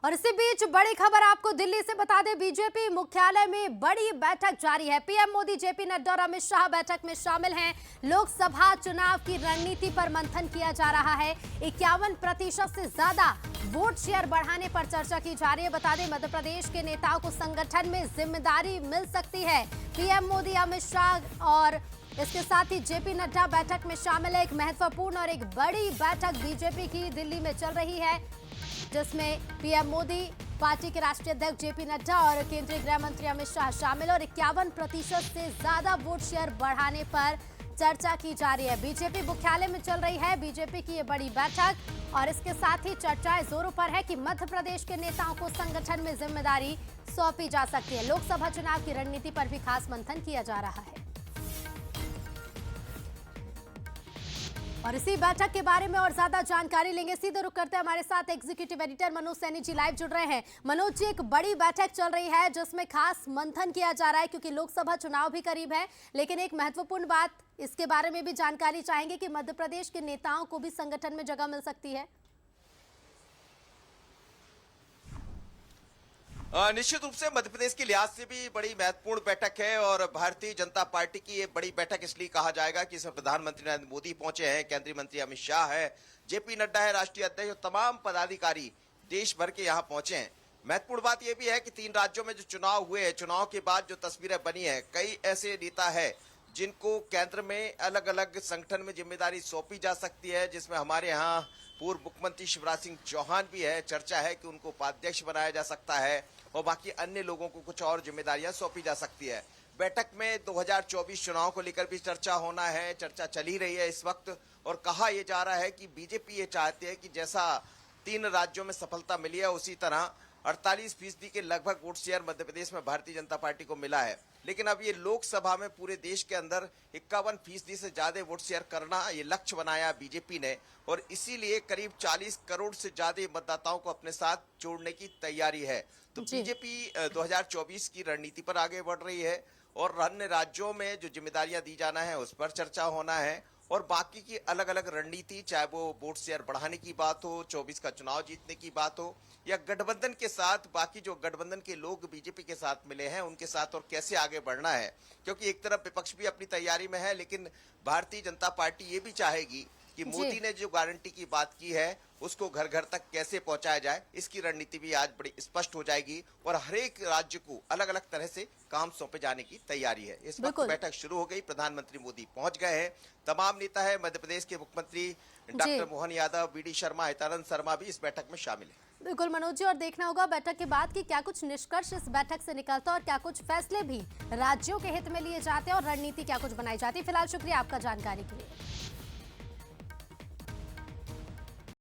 और इसी बीच बड़ी खबर आपको दिल्ली से बता दें, बीजेपी मुख्यालय में बड़ी बैठक जारी है। पीएम मोदी, जेपी नड्डा और अमित शाह बैठक में शामिल हैं। लोकसभा चुनाव की रणनीति पर मंथन किया जा रहा है। 51% से ज्यादा वोट शेयर बढ़ाने पर चर्चा की जा रही है। बता दें, मध्य प्रदेश के नेताओं को संगठन में जिम्मेदारी मिल सकती है। पीएम मोदी, अमित शाह और इसके साथ ही जेपी नड्डा बैठक में शामिल है। एक महत्वपूर्ण और एक बड़ी बैठक बीजेपी की दिल्ली में चल रही है, जिसमें पीएम मोदी, पार्टी के राष्ट्रीय अध्यक्ष जेपी नड्डा और केंद्रीय गृह मंत्री अमित शाह शामिल। और 51% से ज्यादा वोट शेयर बढ़ाने पर चर्चा की जा रही है। बीजेपी मुख्यालय में चल रही है बीजेपी की ये बड़ी बैठक और इसके साथ ही चर्चाएं जोरों पर है कि मध्य प्रदेश के नेताओं को संगठन में जिम्मेदारी सौंपी जा सकती है। लोकसभा चुनाव की रणनीति पर भी खास मंथन किया जा रहा है। और इसी बैठक के बारे में और ज्यादा जानकारी लेंगे। सीधे रुक करते हैं, हमारे साथ executive editor Manoj Saini ji live जुड़ रहे हैं। मनोज जी, एक बड़ी बैठक चल रही है जिसमें खास मंथन किया जा रहा है, क्योंकि लोकसभा चुनाव भी करीब है। लेकिन एक महत्वपूर्ण बात, इसके बारे में भी जानकारी चाहेंगे कि मध्य प्रदेश के नेताओं को भी संगठन में जगह मिल सकती है। निश्चित रूप से मध्य प्रदेश के लिहाज से भी बड़ी महत्वपूर्ण बैठक है और भारतीय जनता पार्टी की ये बड़ी बैठक इसलिए कहा जाएगा कि इसमें प्रधानमंत्री नरेंद्र मोदी पहुंचे हैं, केंद्रीय मंत्री अमित शाह है, जेपी नड्डा है राष्ट्रीय अध्यक्ष और तमाम पदाधिकारी देश भर के यहाँ पहुंचे हैं। महत्वपूर्ण बात यह भी है कि 3 राज्यों में जो चुनाव हुए हैं, चुनाव के बाद जो तस्वीरें बनी है, कई ऐसे नेता है जिनको केंद्र में अलग अलग संगठन में जिम्मेदारी सौंपी जा सकती है, जिसमें हमारे यहाँ पूर्व मुख्यमंत्री शिवराज सिंह चौहान भी है। चर्चा है कि उनको उपाध्यक्ष बनाया जा सकता है और बाकी अन्य लोगों को कुछ और जिम्मेदारियां सौंपी जा सकती है। बैठक में 2024 चुनाव को लेकर भी चर्चा होना है, चर्चा चल ही रही है इस वक्त। और कहा यह जा रहा है कि बीजेपी ये चाहती है कि जैसा 3 राज्यों में सफलता मिली है, उसी तरह 48% के लगभग वोट शेयर मध्य प्रदेश में भारतीय जनता पार्टी को मिला है। लेकिन अब ये लोकसभा में पूरे देश के अंदर 51% से ज्यादा वोट शेयर करना ये लक्ष्य बनाया बीजेपी ने और इसीलिए करीब 40 करोड़ से ज्यादा मतदाताओं को अपने साथ जोड़ने की तैयारी है। तो बीजेपी 2024 की रणनीति पर आगे बढ़ रही है और अन्य राज्यों में जो जिम्मेदारियां दी जाना है उस पर चर्चा होना है और बाकी की अलग अलग रणनीति, चाहे वो वोट शेयर बढ़ाने की बात हो, 24 का चुनाव जीतने की बात हो या गठबंधन के साथ बाकी जो गठबंधन के लोग बीजेपी के साथ मिले हैं उनके साथ और कैसे आगे बढ़ना है। क्योंकि एक तरफ विपक्ष भी अपनी तैयारी में है, लेकिन भारतीय जनता पार्टी ये भी चाहेगी कि मोदी ने जो गारंटी की बात की है उसको घर घर तक कैसे पहुंचाया जाए, इसकी रणनीति भी आज बड़ी स्पष्ट हो जाएगी और हर एक राज्य को अलग अलग तरह से काम सौंपे जाने की तैयारी है। इस वक्त बैठक शुरू हो गई, प्रधानमंत्री मोदी पहुंच गए हैं, तमाम नेता है, मध्य प्रदेश के मुख्यमंत्री डॉक्टर मोहन यादव, बीडी शर्मा, हितानंद शर्मा भी इस बैठक में शामिल है। बिल्कुल मनोज जी, और देखना होगा बैठक के बाद कि क्या कुछ निष्कर्ष इस बैठक से निकलता है और क्या कुछ फैसले भी राज्यों के हित में लिए जाते हैं और रणनीति क्या कुछ बनाई जाती है। फिलहाल शुक्रिया आपका जानकारी के लिए।